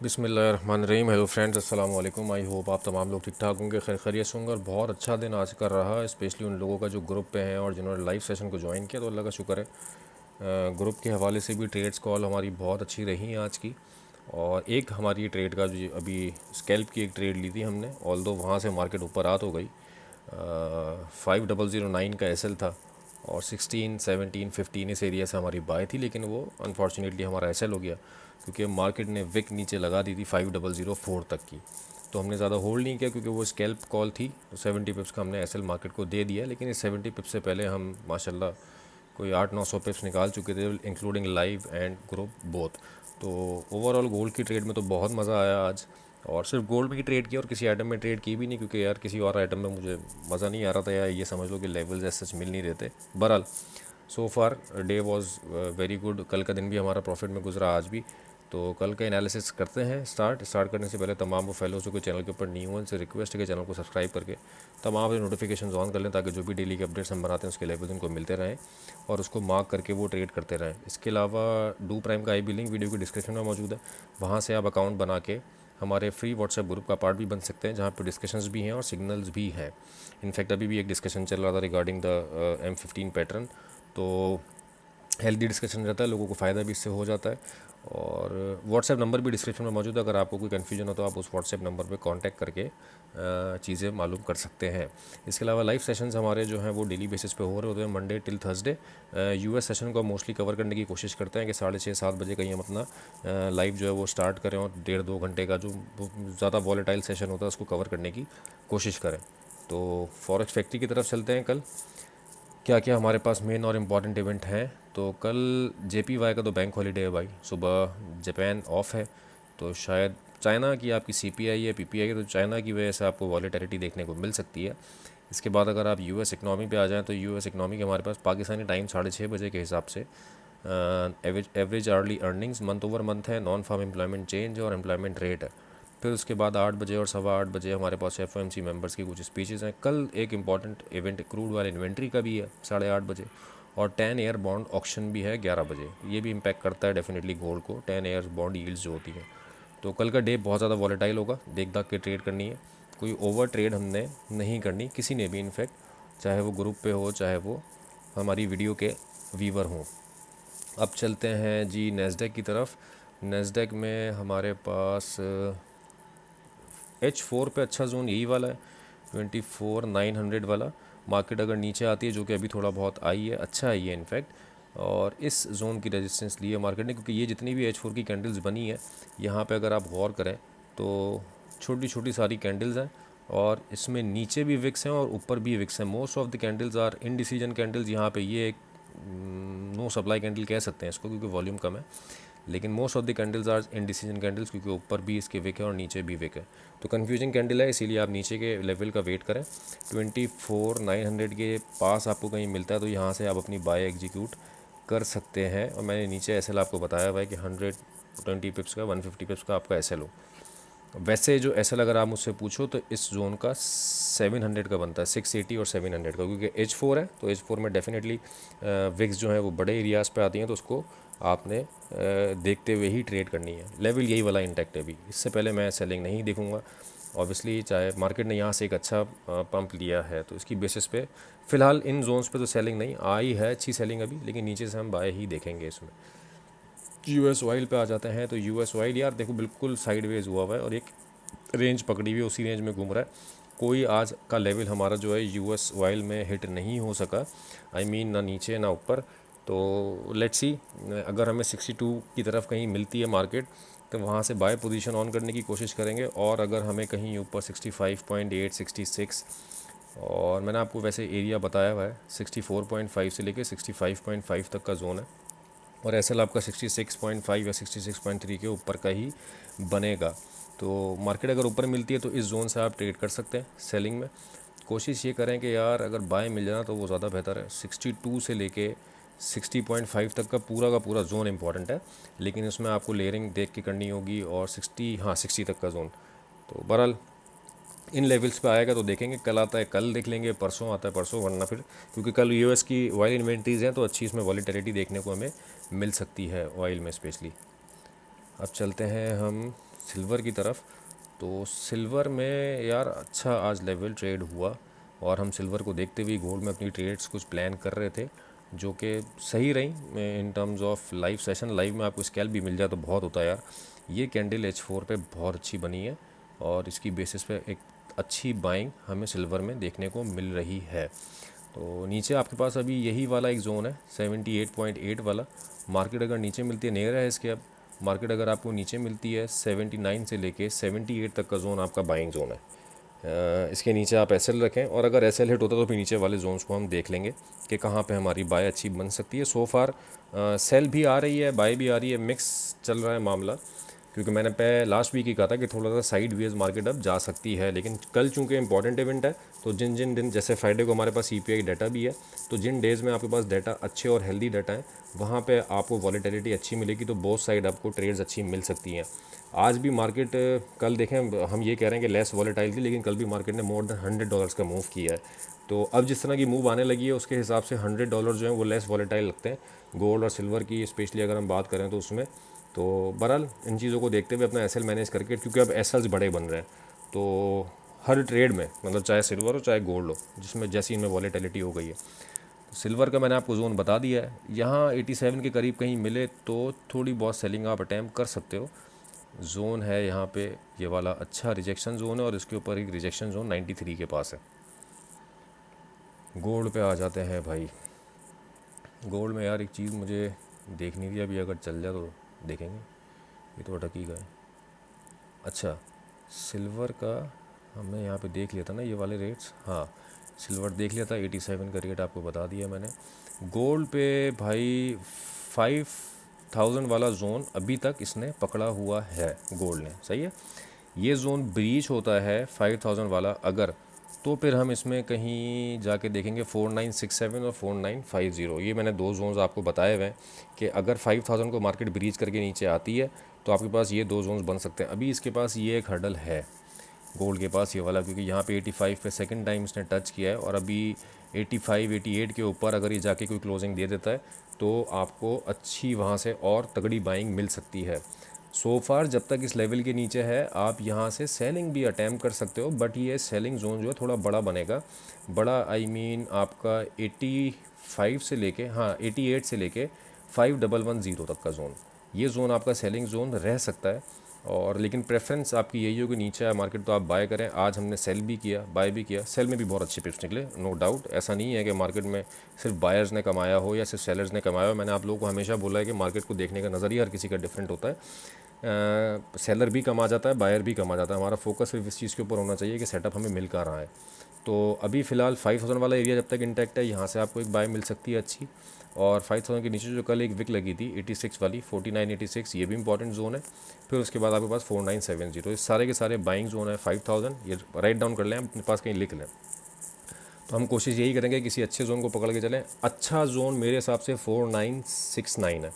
बिस्मिल्लाहिर्रहमानिर्रहीम। Hello friends, अस्सलाम वालेकुम। आई होप आप तमाम लोग ठीक ठाक होंगे, खैर खैरियत से होंगे। और बहुत अच्छा दिन आज का रहा, स्पेशली उन लोगों का जो ग्रुप पे हैं और जिन्होंने लाइव सेशन को ज्वाइन किया, तो अल्लाह का शुक्र है। ग्रुप के हवाले से भी ट्रेड्स कॉल हमारी बहुत अच्छी रही आज की। और एक हमारी ट्रेड का जो अभी स्कैल्प की एक ट्रेड ली थी हमने, ऑल्दो वहाँ से मार्केट ऊपर आ तो गई। 5009 का एसएल था और 16, 17, 15 इस एरिया से हमारी बाय थी, लेकिन वो अनफॉर्चुनेटली हमारा एसएल हो गया क्योंकि मार्केट ने विक नीचे लगा दी थी 5004 तक की। तो हमने ज़्यादा होल्ड नहीं किया क्योंकि वो स्कैल्प कॉल थी, तो 70 पिप्स का हमने एसएल मार्केट को दे दिया। लेकिन इस 70 पिप्स से पहले हम माशाल्लाह कोई 800-900 पिप्स निकाल चुके थे, including live and group both. तो ओवरऑल गोल्ड की ट्रेड में तो बहुत मज़ा आया आज। और सिर्फ गोल्ड में ही ट्रेड किया और किसी आइटम में ट्रेड की भी नहीं, क्योंकि यार किसी और आइटम में मुझे मज़ा नहीं आ रहा था, या ये समझ लो कि लेवल्स ऐसे सच मिल नहीं रहे थे। बहरहाल सो फार डे वाज वेरी गुड। कल का दिन भी हमारा प्रॉफिट में गुजरा, आज भी। तो कल का एनालिसिस करते हैं। स्टार्ट करने से पहले तमाम वो फेलोज़ जो चैनल के ऊपर न्यू हैं उनसे रिक्वेस्ट है कि चैनल को सब्सक्राइब करके तमाम नोटिफिकेशन ऑन कर लें, ताकि जो भी डेली के अपडेट्स हम बनाते हैं उसके लेवल उनको मिलते रहें और उसको मार्क करके वो ट्रेड करते रहें। इसके अलावा डू प्राइम का आई बी लिंक वीडियो की डिस्क्रिप्शन में मौजूद है, वहाँ से आप अकाउंट बना के हमारे फ्री व्हाट्सएप ग्रुप का पार्ट भी बन सकते हैं, जहाँ पर डिस्कशंस भी हैं और सिग्नल्स भी हैं। इनफैक्ट अभी भी एक डिस्कशन चल रहा था रिगार्डिंग द M15 पैटर्न। तो हेल्दी डिस्कशन रहता है, लोगों को फ़ायदा भी इससे हो जाता है। और व्हाट्सएप नंबर भी डिस्क्रिप्शन में मौजूद है, अगर आपको कोई कन्फ्यूजन हो तो आप उस व्हाट्सएप नंबर पे कांटेक्ट करके चीज़ें मालूम कर सकते हैं। इसके अलावा लाइव सेशंस हमारे जो हैं वो डेली बेसिस पे हो रहे होते हैं, Monday till Thursday. US session को मोस्टली कवर करने की कोशिश करते हैं कि 6:30-7 बजे कहीं हम अपना लाइव जो है वो स्टार्ट करें और 1.5-2 घंटे का जो ज़्यादा वॉलेटाइल सेशन होता है उसको कवर करने की कोशिश करें। तो फॉरेक्स फैक्ट्री की तरफ चलते हैं। कल क्या क्या हमारे पास मेन और इम्पॉर्टेंट इवेंट हैं। तो कल JPY का तो बैंक हॉलीडे है भाई, सुबह जापान ऑफ है, तो शायद चाइना की आपकी CPI है PPI है, तो चाइना की वजह से आपको वॉलेटिलिटी देखने को मिल सकती है। इसके बाद अगर आप यूएस इकनॉमी पे आ जाएँ तो यूएस इकनॉमी के हमारे पास पाकिस्तानी टाइम 6:30 बजे के हिसाब से average early earnings month over month है, नॉन फार्म एम्प्लॉयमेंट चेंज और एम्प्लॉयमेंट रेट है। फिर उसके बाद 8 बजे और 8:15 हमारे पास FOMC मेंबर्स की कुछ स्पीचेज़ हैं। कल एक इंपॉर्टेंट इवेंट क्रूड वाले इन्वेंट्री का भी है 8:30 बजे, और 10 ईयर बॉन्ड ऑक्शन भी है 11 बजे। ये भी इम्पैक्ट करता है डेफिनेटली गोल्ड को, 10 ईयर्स बॉन्ड यील्ड्स जो होती है। तो कल का डे बहुत ज़्यादा वॉलेटाइल होगा, देख दाख के ट्रेड करनी है। कोई ओवर ट्रेड हमने नहीं करनी, किसी ने भी, इनफैक्ट चाहे वो ग्रुप पे हो चाहे वो हमारी वीडियो के व्यूवर हों। अब चलते हैं जी नेस्डेक की तरफ। नेस्डेक में हमारे पास H4 पे अच्छा जोन यही वाला है, 24,900 वाला। मार्केट अगर नीचे आती है, जो कि अभी थोड़ा बहुत आई है, अच्छा आई है इनफैक्ट, और इस जोन की रेजिस्टेंस ली है मार्केट ने, क्योंकि ये जितनी भी H4 की कैंडल्स बनी है यहाँ पे अगर आप गौर करें तो छोटी छोटी सारी कैंडल्स हैं, और इसमें नीचे भी विक्स हैं और ऊपर भी विक्स हैं। Most of the candles are indecision candles. यहाँ पे ये एक नो सप्लाई कैंडल कह सकते हैं इसको, क्योंकि वॉल्यूम कम है, लेकिन most of the candles are indecision candles, क्योंकि ऊपर भी इसके विक है और नीचे भी विक है। तो कन्फ्यूजन कैंडल है, इसीलिए आप नीचे के लेवल का वेट करें। 24,900 के पास आपको कहीं मिलता है तो यहाँ से आप अपनी बाय एग्जीक्यूट कर सकते हैं। और मैंने नीचे एसएल आपको बताया हुआ है कि 120 पिप्स का, 150 पिप्स का आपका एसएल हो। वैसे जो एसएल अगर आप मुझसे पूछो तो इस जोन का 700 का बनता है, 680 और 700 का, क्योंकि H4 है तो H4 में डेफिनेटली विक्स जो है वो बड़े एरियाज़ पे आती हैं, तो उसको आपने देखते हुए ही ट्रेड करनी है। लेवल यही वाला इंटैक्ट है अभी, इससे पहले मैं सेलिंग नहीं देखूंगा ऑब्वियसली। चाहे मार्केट ने यहाँ से एक अच्छा पंप लिया है तो इसकी बेसिस पे फ़िलहाल इन जोन्स पे तो सेलिंग नहीं आई है, अच्छी सेलिंग अभी, लेकिन नीचे से हम बाय ही देखेंगे इसमें। US ऑयल पे आ जाते हैं। तो US ऑयल यार देखो बिल्कुल साइडवेज हुआ है और एक रेंज पकड़ी हुई है, उसी रेंज में घूम रहा है। कोई आज का लेवल हमारा जो है US ऑयल में हिट नहीं हो सका, आई मीन ना नीचे ना ऊपर। तो लेट्स सी, अगर हमें 62 की तरफ कहीं मिलती है मार्केट तो वहाँ से बाय पोजीशन ऑन करने की कोशिश करेंगे, और अगर हमें कहीं ऊपर 65.8, 66, और मैंने आपको वैसे एरिया बताया हुआ है 64.5 से लेके 65.5 तक का जोन है, और एसएल आपका 66.5 या 66.3 के ऊपर का ही बनेगा। तो मार्केट अगर ऊपर मिलती है तो इस जोन से आप ट्रेड कर सकते हैं सेलिंग में। कोशिश ये करें कि यार अगर बाय मिल जाना तो वो ज़्यादा बेहतर है। 62 से लेके 60.5 तक का पूरा जोन इंपॉर्टेंट है, लेकिन उसमें आपको लेयरिंग देख के करनी होगी, और 60 तक का जोन। तो बहरहाल इन लेवल्स पे आएगा तो देखेंगे, कल आता है कल देख लेंगे, परसों आता है परसों, वरना फिर क्योंकि कल US की ऑयल इन्वेंट्रीज़ हैं तो अच्छी इसमें वॉलीटिलिटी देखने को हमें मिल सकती है ऑयल में स्पेशली। अब चलते हैं हम सिल्वर की तरफ। तो सिल्वर में यार अच्छा आज लेवल ट्रेड हुआ और हम सिल्वर को देखते हुए गोल्ड में अपनी ट्रेड्स कुछ प्लान कर रहे थे जो कि सही रही in terms of live session. Live में आपको स्कैल्प भी मिल जाए तो बहुत होता है यार। ये कैंडल H4 पे बहुत अच्छी बनी है और इसकी बेसिस पे एक अच्छी बाइंग हमें सिल्वर में देखने को मिल रही है। तो नीचे आपके पास अभी यही वाला एक जोन है 78.8 वाला। मार्केट अगर नीचे मिलती है, नेयर है इसके, अब मार्केट अगर आपको नीचे मिलती है 79 से लेके 78 तक का जोन आपका बाइंग जोन है। इसके नीचे आप एसएल रखें और अगर एसएल हिट होता तो फिर नीचे वाले जोन्स को हम देख लेंगे कि कहाँ पे हमारी बाय अच्छी बन सकती है। सो फार सेल भी आ रही है, बाय भी आ रही है, मिक्स चल रहा है मामला। क्योंकि मैंने लास्ट वीक ही कहा था कि थोड़ा सा साइड वेज मार्केट अब जा सकती है, लेकिन कल चूंकि इंपॉर्टेंट इवेंट है तो जिन जिन दिन, जैसे फ्राइडे को हमारे पास सीपीआई डाटा भी है, तो जिन डेज़ में आपके पास डाटा अच्छे और हेल्दी डाटा है वहाँ पे आपको वॉलेटिलिटी अच्छी मिलेगी, तो बोथ साइड आपको ट्रेड्स अच्छी मिल सकती हैं। आज भी मार्केट कल देखें, हम ये कह रहे हैं कि लेस वॉलेटाइल थी, लेकिन कल भी मार्केट ने मोर देन $100 का मूव किया है। तो अब जिस तरह की मूव आने लगी है उसके हिसाब से $100 जो है वो लेस वॉलेटाइल लगते हैं गोल्ड और सिल्वर की, स्पेशली अगर हम बात करें तो उसमें। तो बहरहाल इन चीज़ों को देखते हुए अपना एसएल मैनेज करके, क्योंकि अब एसएल्स बड़े बन रहे हैं, तो हर ट्रेड में मतलब चाहे सिल्वर हो चाहे गोल्ड हो, जिसमें जैसी इनमें वॉलेटिलिटी हो गई है। तो सिल्वर का मैंने आपको जोन बता दिया है, यहाँ 87 के करीब कहीं मिले तो थोड़ी बहुत सेलिंग आप अटैम्प्ट कर सकते हो। जोन है यहाँ पे ये वाला अच्छा रिजेक्शन जोन है और इसके ऊपर एक रिजेक्शन जोन 93 के पास है। गोल्ड पे आ जाते हैं भाई। गोल्ड में यार एक चीज़ मुझे देखनी थी, अभी अगर चल जाए तो देखेंगे। ये तो अटक ही गए। अच्छा, सिल्वर का हमने यहाँ पे देख लिया था ना ये वाले रेट्स। हाँ, सिल्वर देख लिया था, 87 का रेट आपको बता दिया मैंने। गोल्ड पे भाई 5000 वाला जोन अभी तक इसने पकड़ा हुआ है गोल्ड ने, सही है। ये जोन ब्रीच होता है 5000 वाला अगर, तो फिर हम इसमें कहीं जाके देखेंगे 4967 और 4950। ये मैंने दो जोन्स आपको बताए हुए हैं कि अगर 5000 को मार्केट ब्रीच करके नीचे आती है तो आपके पास ये दो जोन्स बन सकते हैं। अभी इसके पास ये एक हर्डल है गोल्ड के पास ये वाला, क्योंकि यहाँ पे 85 पे सेकंड टाइम इसने टच किया है और अभी 85 88 के ऊपर अगर ये जाके कोई क्लोजिंग दे देता है तो आपको अच्छी वहाँ से और तगड़ी बाइंग मिल सकती है। सो फार जब तक इस लेवल के नीचे है आप यहाँ से सेलिंग भी अटैम्प्ट कर सकते हो, बट ये सेलिंग जोन जो है थोड़ा बड़ा बनेगा। बड़ा आई मीन आपका 85 से लेके, हाँ 88 से लेके 5110 तक का जोन, ये जोन आपका सेलिंग जोन रह सकता है। और लेकिन प्रेफरेंस आपकी यही हो कि नीचे आया मार्केट तो आप बाय करें। आज हमने सेल भी किया, बाय भी किया। सेल में भी बहुत अच्छे पिप्स निकले, नो डाउट। ऐसा नहीं है कि मार्केट में सिर्फ बायर्स ने कमाया हो या सिर्फ सेलर्स ने कमाया हो। मैंने आप लोगों को हमेशा बोला है कि मार्केट को देखने का नज़रिया हर किसी का डिफरेंट होता है। सेलर भी कमा जाता है, बायर भी कमा जाता है। हमारा फोकस सिर्फ इस चीज़ के ऊपर होना चाहिए कि सेटअप हमें मिल कहाँ रहा है। तो अभी फ़िलहाल 5000 वाला एरिया जब तक इंटैक्ट है, यहाँ से आपको एक बाय मिल सकती है अच्छी। और 5000 के नीचे जो कल एक विक लगी थी 86 वाली 4986, ये भी इंपॉर्टेंट जोन है। फिर उसके बाद आपके पास 4970, इस सारे के सारे बाइंग जोन है 5000। ये राइट डाउन कर लें, अपने पास कहीं लिख लें। तो हम कोशिश यही करेंगे किसी अच्छे जोन को पकड़ के चलें। अच्छा जोन मेरे हिसाब से 4969 है।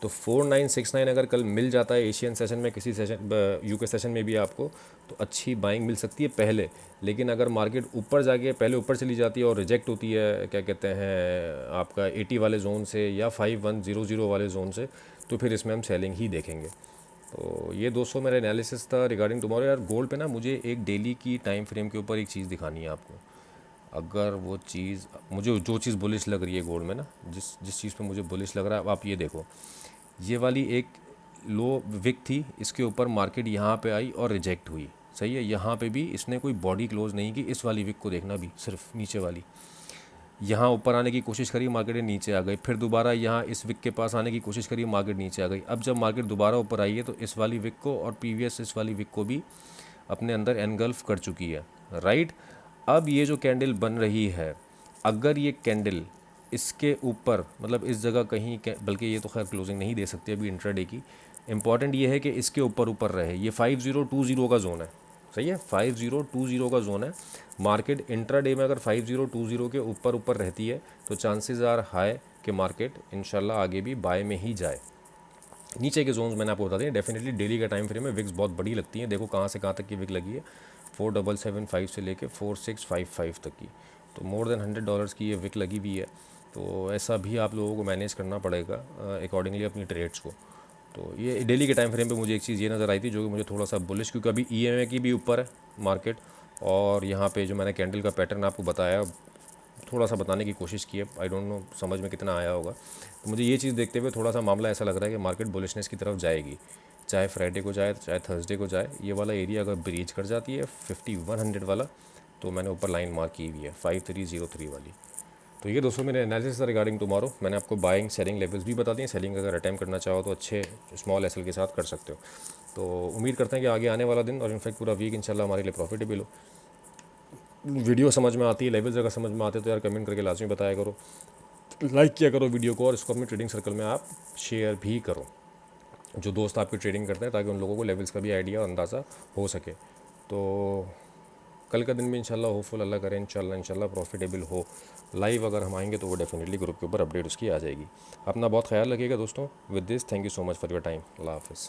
तो 4969 अगर कल मिल जाता है एशियन सेशन में, किसी सेशन यूके सेशन में भी आपको, तो अच्छी बाइंग मिल सकती है पहले। लेकिन अगर मार्केट ऊपर जाके पहले ऊपर चली जाती है और रिजेक्ट होती है क्या कहते हैं आपका 80 वाले जोन से या 5100 वाले जोन से, तो फिर इसमें हम सेलिंग ही देखेंगे। तो ये दोस्तों मेरा एनालिसिस था रिगार्डिंग टुमारो। यार गोल्ड पे ना मुझे एक डेली की टाइम फ्रेम के ऊपर एक चीज़ दिखानी है आपको। अगर वो चीज़ मुझे, जो चीज़ बुलिश लग रही है गोल्ड में ना, जिस जिस चीज़ पे मुझे बुलिश लग रहा है, आप ये देखो, ये वाली एक लो विक थी, इसके ऊपर मार्केट यहाँ पे आई और रिजेक्ट हुई, सही है। यहाँ पे भी इसने कोई बॉडी क्लोज नहीं की। इस वाली विक को देखना भी, सिर्फ नीचे वाली, यहाँ ऊपर आने की कोशिश करी, मार्केट नीचे आ गई। फिर दोबारा यहाँ इस विक के पास आने की कोशिश करी, मार्केट नीचे आ गई। अब जब मार्केट दोबारा ऊपर आई है तो इस वाली विक को और प्रीवियस इस वाली विक को भी अपने अंदर एनगल्फ कर चुकी है, राइट। अब ये जो कैंडल बन रही है, अगर ये कैंडल इसके ऊपर, मतलब इस जगह कहीं, बल्कि ये तो खैर क्लोजिंग नहीं दे सकती अभी इंट्राडे की, इंपॉर्टेंट ये है कि इसके ऊपर ऊपर रहे। ये 5020 का जोन है, सही है, 5020 का जोन है। मार्केट इंट्राडे में अगर 5020 के ऊपर ऊपर रहती है तो चांसेस आर हाई कि मार्केट इंशाल्लाह आगे भी बाय में ही जाए। नीचे के जोन्स मैंने आपको बता दिए। डेफिनेटली डेली का टाइम फ्रेम में विक्स बहुत बड़ी लगती है। देखो कहाँ से कहाँ तक की विक लगी है, 4775 से लेके 4655 तक की, तो मोर देन $100 की ये विक लगी हुई है। तो ऐसा भी आप लोगों को मैनेज करना पड़ेगा अकॉर्डिंगली अपनी ट्रेड्स को। तो ये डेली के टाइम फ्रेम पे मुझे एक चीज़ ये नज़र आई थी जो कि मुझे थोड़ा सा बुलिश, क्योंकि अभी EMA की भी ऊपर है मार्केट, और यहाँ पे जो मैंने कैंडल का पैटर्न आपको बताया, थोड़ा सा बताने की कोशिश की है, आई डोंट नो समझ में कितना आया होगा। तो मुझे ये चीज़ देखते हुए थोड़ा सा मामला ऐसा लग रहा है कि मार्केट बुलिशनेस की तरफ जाएगी, चाहे फ्राइडे को जाए चाहे थर्सडे को जाए। ये वाला एरिया अगर ब्रीच कर जाती है 5100 वाला, तो मैंने ऊपर लाइन मार्क की हुई है 5303 वाली। तो ये दोस्तों मेरे एनालिसिस था रिगार्डिंग टुमारो। मैंने आपको बाइंग सेलिंग लेवल्स भी बता दिए। सेलिंग अगर अटैम्प्ट करना चाहो तो अच्छे स्मॉल एसएल के साथ कर सकते हो। तो उम्मीद करते हैं कि आगे आने वाला दिन और इनफैक्ट पूरा वीक इंशाल्लाह हमारे लिए प्रॉफिटेबल हो। वीडियो समझ में आती है, लेवल्स अगर समझ में आते तो यार कमेंट करके लाजमी बताया करो, लाइक किया करो वीडियो को, और इसको अपने ट्रेडिंग सर्कल में आप शेयर भी करो, जो दोस्त आपकी ट्रेडिंग करते हैं, ताकि उन लोगों को लेवल्स का भी आइडिया और अंदाज़ा हो सके। तो कल का दिन भी इंशाल्लाह होपफुल अल्लाह करें इंशाल्लाह प्रॉफिटेबल हो। लाइव अगर हम आएंगे तो वो डेफिनेटली ग्रुप के ऊपर अपडेट उसकी आ जाएगी। अपना बहुत ख्याल रखिएगा दोस्तों। With this thank you so much for your time. अल्लाह हाफिज़।